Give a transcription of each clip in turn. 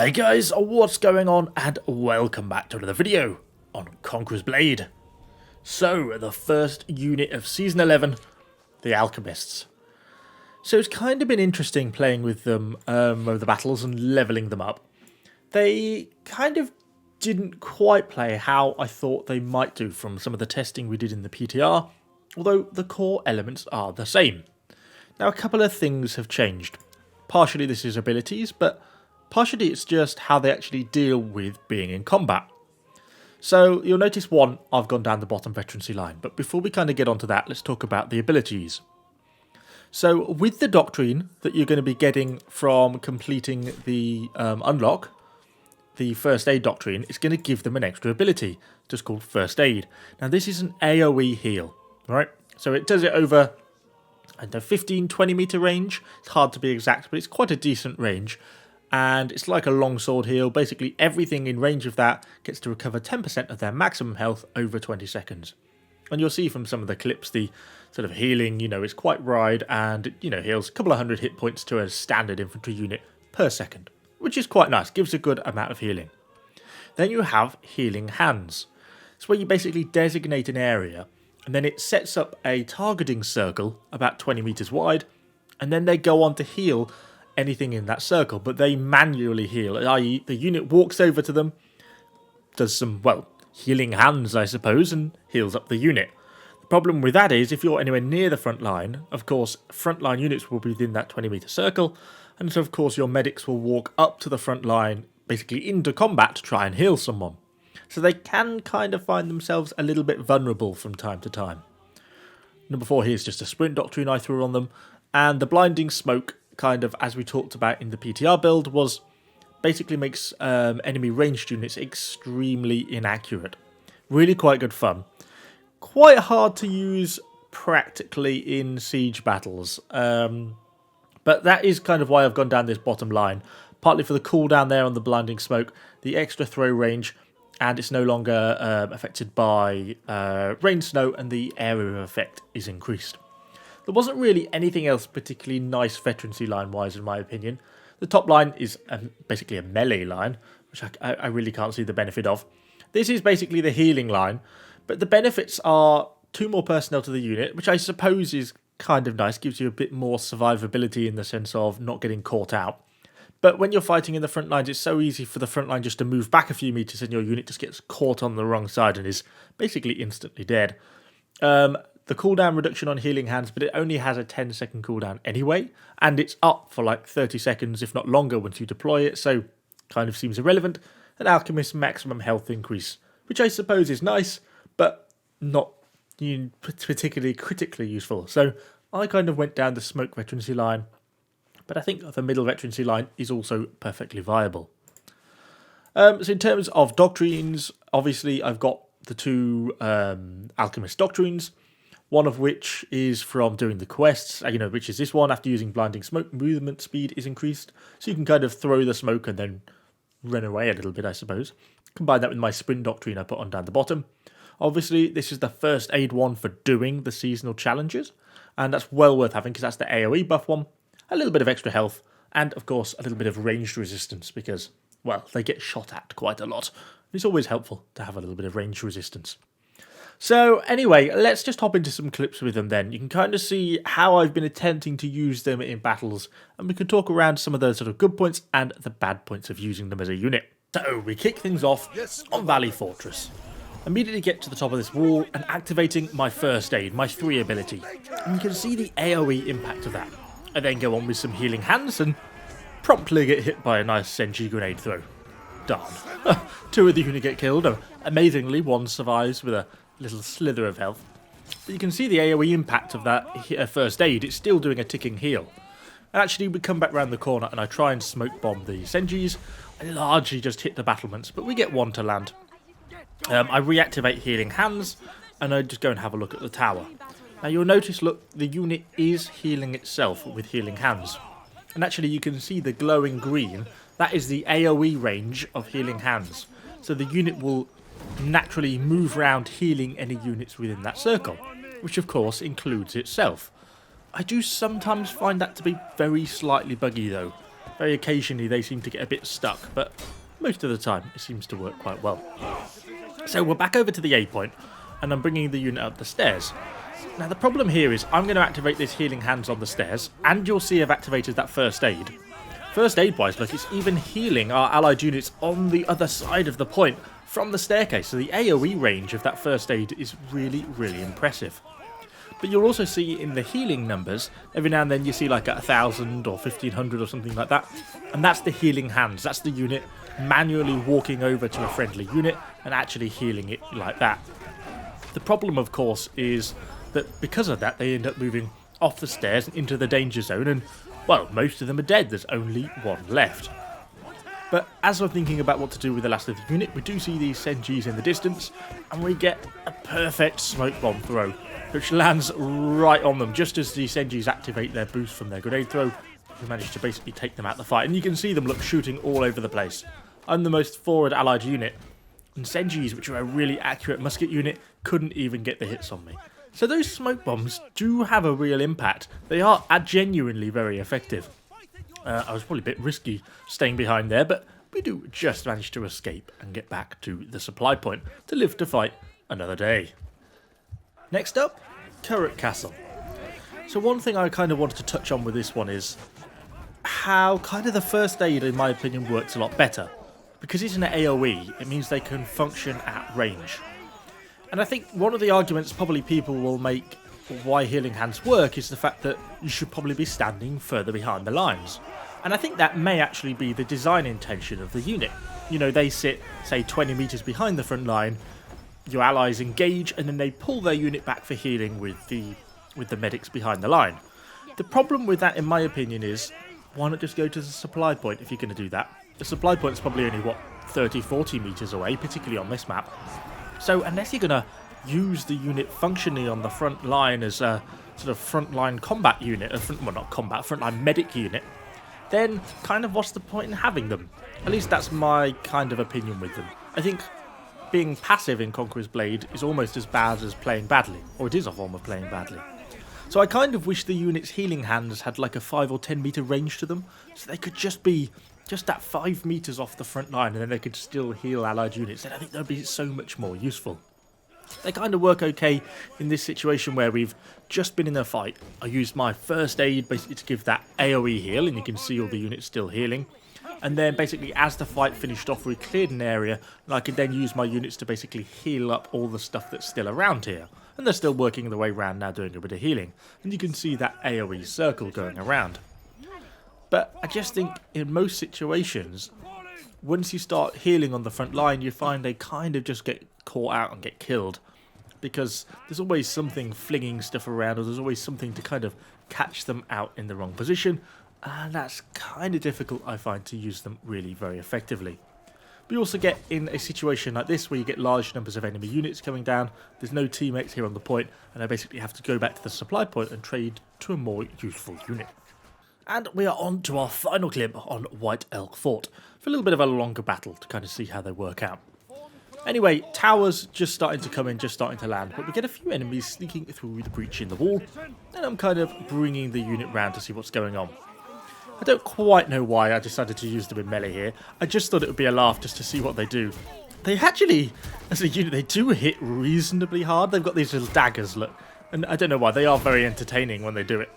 Hi guys, what's going on, and welcome back to another video on Conqueror's Blade. So, the first unit of Season 11, the Alchemists. So it's kind of been interesting playing with them over the battles and levelling them up. They kind of didn't quite play how I thought they might do from some of the testing we did in the PTR, although the core elements are the same. Now, a couple of things have changed. Partially this is abilities, but partially it's just how they actually deal with being in combat. So you'll notice one, I've gone down the bottom veterancy line, but before we kind of get onto that, let's talk about the abilities. So with the doctrine that you're going to be getting from completing the unlock, the first aid doctrine, it's going to give them an extra ability, just called first aid. Now this is an AoE heal, right? So it does it over, I don't know, 15-20 meter range. It's hard to be exact, but it's quite a decent range. And it's like a longsword heal. Basically everything in range of that gets to recover 10% of their maximum health over 20 seconds. And you'll see from some of the clips the sort of healing, is quite wide, and heals a couple of hundred hit points to a standard infantry unit per second, which is quite nice, gives a good amount of healing. Then you have healing hands. It's where you basically designate an area, and then it sets up a targeting circle about 20 meters wide, and then they go on to heal anything in that circle, but they manually heal, i.e. the unit walks over to them, does some, healing hands I suppose, and heals up the unit. The problem with that is if you're anywhere near the front line, of course frontline units will be within that 20 meter circle, and so of course your medics will walk up to the front line, basically into combat, to try and heal someone. So they can kind of find themselves a little bit vulnerable from time to time. Number 4 here is just a sprint doctrine I threw on them, and the blinding smoke, kind of as we talked about in the PTR build, was basically makes enemy ranged units extremely inaccurate. Really quite good fun. Quite hard to use practically in siege battles. But that is kind of why I've gone down this bottom line. Partly for the cooldown there on the blinding smoke, the extra throw range, and it's no longer affected by rain, snow, and the area effect is increased. There wasn't really anything else particularly nice veterancy line-wise, in my opinion. The top line is basically a melee line, which I really can't see the benefit of. This is basically the healing line, but the benefits are 2 more personnel to the unit, which I suppose is kind of nice, gives you a bit more survivability in the sense of not getting caught out. But when you're fighting in the front lines, it's so easy for the front line just to move back a few meters and your unit just gets caught on the wrong side and is basically instantly dead. The cooldown reduction on healing hands, but it only has a 10-second cooldown anyway, and it's up for like 30 seconds, if not longer, once you deploy it, so kind of seems irrelevant. An Alchemist maximum health increase, which I suppose is nice, but not particularly critically useful. So I kind of went down the smoke veterancy line, but I think the middle veterancy line is also perfectly viable. So in terms of doctrines, obviously I've got the 2 Alchemist doctrines. One of which is from doing the quests, which is this one. After using blinding smoke, movement speed is increased. So you can kind of throw the smoke and then run away a little bit, I suppose. Combine that with my sprint doctrine I put on down the bottom. Obviously, this is the first aid one for doing the seasonal challenges. And that's well worth having because that's the AoE buff one. A little bit of extra health. And, of course, a little bit of ranged resistance because, they get shot at quite a lot. It's always helpful to have a little bit of ranged resistance. So anyway, let's just hop into some clips with them then. You can kind of see how I've been attempting to use them in battles, and we can talk around some of the sort of good points and the bad points of using them as a unit. So we kick things off on Valley Fortress. Immediately get to the top of this wall and activating my first aid, my 3 ability. And you can see the AoE impact of that. I then go on with some healing hands and promptly get hit by a nice Senji grenade throw. Darn. 2 of the unit get killed. Amazingly, 1 survives with a little slither of health. But you can see the AoE impact of that first aid. It's still doing a ticking heal. And actually we come back round the corner and I try and smoke bomb the Senjis. I largely just hit the battlements, but we get 1 to land. I reactivate healing hands and I just go and have a look at the tower. Now you'll notice, look, the unit is healing itself with healing hands. And actually you can see the glowing green. That is the AoE range of healing hands. So the unit will naturally move around healing any units within that circle, which of course includes itself. I do sometimes find that to be very slightly buggy though. Very occasionally they seem to get a bit stuck, but most of the time it seems to work quite well. So we're back over to the A point, and I'm bringing the unit up the stairs. Now the problem here is I'm going to activate this healing hands on the stairs, and you'll see I've activated that first aid. First aid wise, look, it's even healing our allied units on the other side of the point from the staircase, so the AoE range of that first aid is really, really impressive. But you'll also see in the healing numbers, every now and then you see like 1,000 or 1,500 or something like that, and that's the healing hands. That's the unit manually walking over to a friendly unit and actually healing it like that. The problem, of course, is that because of that, they end up moving off the stairs and into the danger zone, and, well, most of them are dead. There's only one left. But as we're thinking about what to do with the last of the unit, we do see these Senjis in the distance, and we get a perfect smoke bomb throw, which lands right on them. Just as the Senjis activate their boost from their grenade throw, we manage to basically take them out of the fight. And you can see them, look, shooting all over the place. I'm the most forward allied unit, and Senjis, which are a really accurate musket unit, couldn't even get the hits on me. So those smoke bombs do have a real impact. They are genuinely very effective. I was probably a bit risky staying behind there, but we do just manage to escape and get back to the supply point to live to fight another day. Next up, Turret Castle. So one thing I kind of wanted to touch on with this one is how kind of the first aid, in my opinion, works a lot better. Because it's an AoE, it means they can function at range. And I think one of the arguments probably people will make why healing hands work is the fact that you should probably be standing further behind the lines. And I think that may actually be the design intention of the unit. You know, they sit, say, 20 meters behind the front line, your allies engage, and then they pull their unit back for healing with the medics behind the line. The problem with that, in my opinion, is why not just go to the supply point if you're going to do that? The supply point's probably only, what, 30, 40 meters away, particularly on this map. So unless you're going to use the unit functionally on the front line as a sort of frontline combat unit, frontline medic unit, then kind of what's the point in having them? At least that's my kind of opinion with them. I think being passive in Conqueror's Blade is almost as bad as playing badly, or it is a form of playing badly. So I kind of wish the unit's healing hands had like a 5 or 10 meter range to them, so they could just be just that 5 meters off the front line, and then they could still heal allied units. And I think that would be so much more useful. They kind of work okay in this situation where we've just been in a fight. I used my first aid basically to give that AoE heal, and you can see all the units still healing. And then basically as the fight finished off, we cleared an area, and I could then use my units to basically heal up all the stuff that's still around here. And they're still working their way around now, doing a bit of healing. And you can see that AoE circle going around. But I just think in most situations, once you start healing on the front line, you find they kind of just get caught out and get killed. Because there's always something flinging stuff around, or there's always something to kind of catch them out in the wrong position. And that's kind of difficult, I find, to use them really very effectively. We also get in a situation like this where you get large numbers of enemy units coming down. There's no teammates here on the point, and I basically have to go back to the supply point and trade to a more useful unit. And we are on to our final clip on White Elk Fort for a little bit of a longer battle to kind of see how they work out. Anyway, towers just starting to come in, just starting to land, but we get a few enemies sneaking through the breach in the wall, and I'm kind of bringing the unit round to see what's going on. I don't quite know why I decided to use them in melee here. I just thought it would be a laugh just to see what they do. They actually, as a unit, they do hit reasonably hard. They've got these little daggers, look, and I don't know why. They are very entertaining when they do it.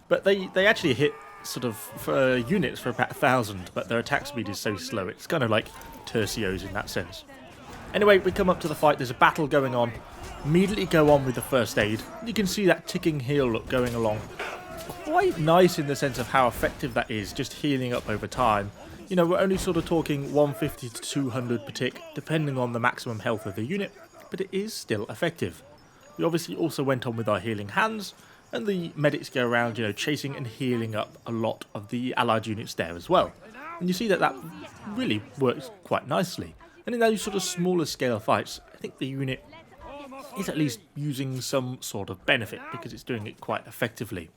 But they actually hit sort of for units for about 1,000, but their attack speed is so slow. It's kind of like tercios in that sense. Anyway, we come up to the fight. There's a battle going on. Immediately go on with the first aid. You can see that ticking heal look going along. Quite nice in the sense of how effective that is, just healing up over time. You know, we're only sort of talking 150 to 200 per tick, depending on the maximum health of the unit, but it is still effective. We obviously also went on with our healing hands, and the medics go around, you know, chasing and healing up a lot of the allied units there as well. And you see that that really works quite nicely. And in those sort of smaller scale fights, I think the unit is at least using some sort of benefit, because it's doing it quite effectively.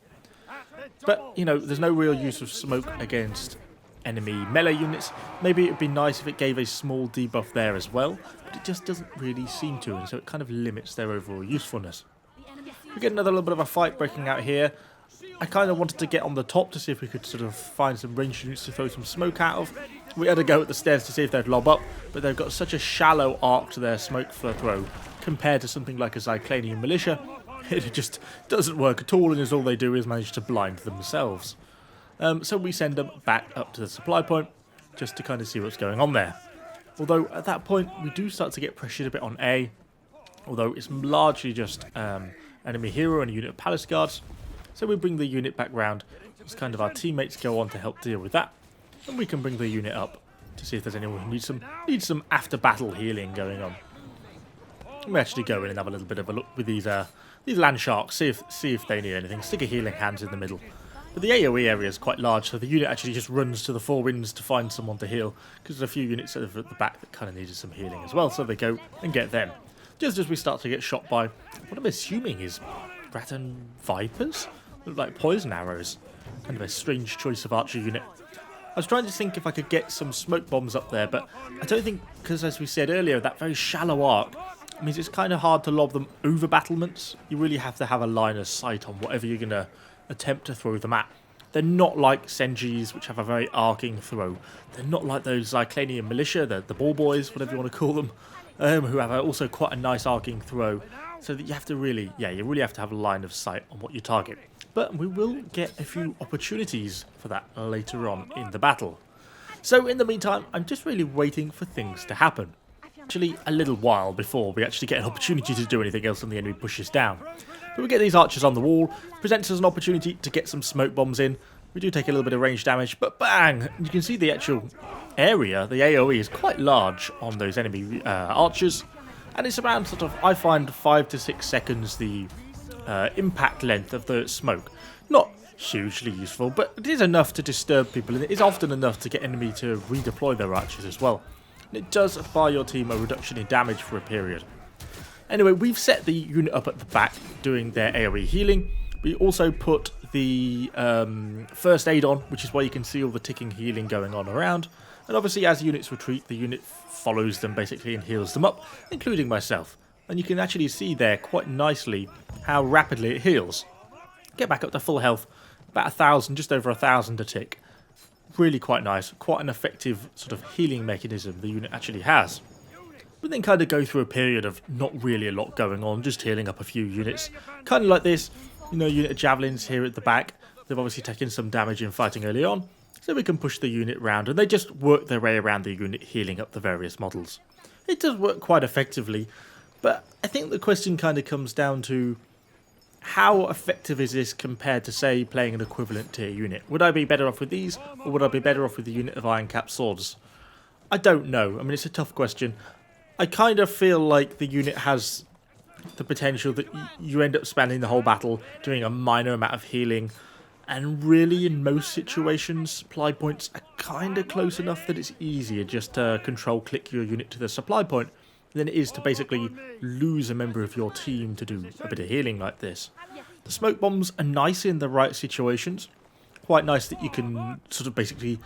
But, you know, there's no real use of smoke against enemy melee units. Maybe it would be nice if it gave a small debuff there as well, but it just doesn't really seem to, and so it kind of limits their overall usefulness. We get another little bit of a fight breaking out here. I kind of wanted to get on the top to see if we could sort of find some ranged units to throw some smoke out of. We had to go at the stairs to see if they'd lob up, but they've got such a shallow arc to their smoke throw compared to something like a Zyklanian militia. It just doesn't work at all, and all they do is manage to blind themselves. So we send them back up to the supply point just to kind of see what's going on there. Although at that point we do start to get pressured a bit on A, although it's largely just enemy hero and a unit of palace guards. So we bring the unit back round as kind of our teammates go on to help deal with that, and we can bring the unit up to see if there's anyone who needs some after battle healing going on. We actually go in and have a little bit of a look with these land sharks, see if they need anything. Stick a healing hands in the middle. But the AoE area is quite large, so the unit actually just runs to the four winds to find someone to heal, because there's a few units at the back that kind of needed some healing as well, so they go and get them. Just as we start to get shot by what I'm assuming is Rattan Vipers? Look like poison arrows. Kind of a strange choice of archer unit. I was trying to think if I could get some smoke bombs up there, but I don't think, because as we said earlier, that very shallow arc means it's kind of hard to lob them over battlements. You really have to have a line of sight on whatever you're going to attempt to throw them at. They're not like Senjis, which have a very arcing throw. They're not like those Zyklanian militia, the ball boys, whatever you want to call them, who have also quite a nice arcing throw. So that you have to really, you really have to have a line of sight on what you target. But we will get a few opportunities for that later on in the battle. So in the meantime, I'm just really waiting for things to happen. Actually, a little while before we actually get an opportunity to do anything else and the enemy pushes down. But we get these archers on the wall, presents us an opportunity to get some smoke bombs in. We do take a little bit of range damage, but bang! You can see the actual area, the AoE is quite large on those enemy archers. And it's around sort of, I find, 5 to 6 seconds the impact length of the smoke. Not hugely useful, but it is enough to disturb people, and it is often enough to get enemy to redeploy their archers as well. And it does buy your team a reduction in damage for a period. Anyway, we've set the unit up at the back doing their AoE healing. We also put the first aid on, which is why you can see all the ticking healing going on around. And obviously as units retreat, the unit follows them basically and heals them up, including myself. And you can actually see there quite nicely how rapidly it heals. Get back up to full health, about 1,000, just over 1,000 a tick. Really quite nice, quite an effective sort of healing mechanism the unit actually has. We then kind of go through a period of not really a lot going on, just healing up a few units. Kind of like this, you know, unit of javelins here at the back. They've obviously taken some damage in fighting early on, so we can push the unit round, and they just work their way around the unit, healing up the various models. It does work quite effectively, but I think the question kind of comes down to how effective is this compared to, say, playing an equivalent tier unit? Would I be better off with these, or would I be better off with the unit of Iron Cap Swords? I don't know. I mean, it's a tough question. I kind of feel like the unit has the potential that you end up spending the whole battle doing a minor amount of healing, and really in most situations supply points are kind of close enough that it's easier just to control click your unit to the supply point than it is to basically lose a member of your team to do a bit of healing like this. The smoke bombs are nice in the right situations. Quite nice that you can sort of basically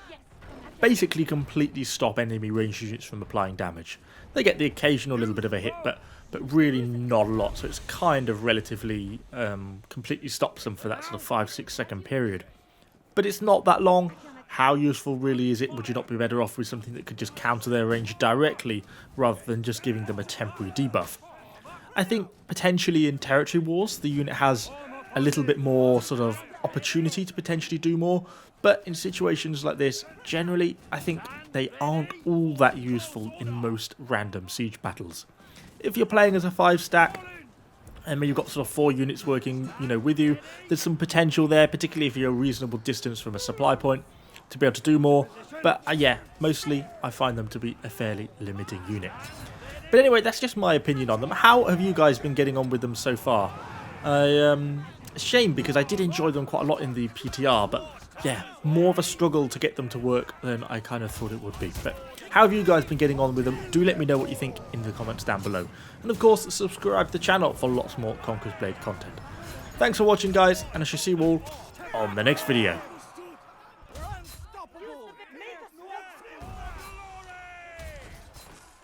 completely stop enemy ranged units from applying damage. They get the occasional little bit of a hit, but really not a lot, so it's kind of relatively completely stops them for that sort of 5-6 second period. But it's not that long. How useful really is it? Would you not be better off with something that could just counter their range directly rather than just giving them a temporary debuff? I think potentially in territory wars the unit has a little bit more sort of opportunity to potentially do more, but in situations like this, generally I think they aren't all that useful in most random siege battles. If you're playing as a 5-stack, and you've got sort of 4 units working, you know, with you, there's some potential there, particularly if you're a reasonable distance from a supply point, to be able to do more. But yeah, mostly I find them to be a fairly limiting unit. But anyway, that's just my opinion on them. How have you guys been getting on with them so far? It's a shame because I did enjoy them quite a lot in the PTR, but yeah, more of a struggle to get them to work than I kind of thought it would be. But how have you guys been getting on with them? Do let me know what you think in the comments down below. And of course, subscribe to the channel for lots more Conqueror's Blade content. Thanks for watching, guys, and I shall see you all on the next video.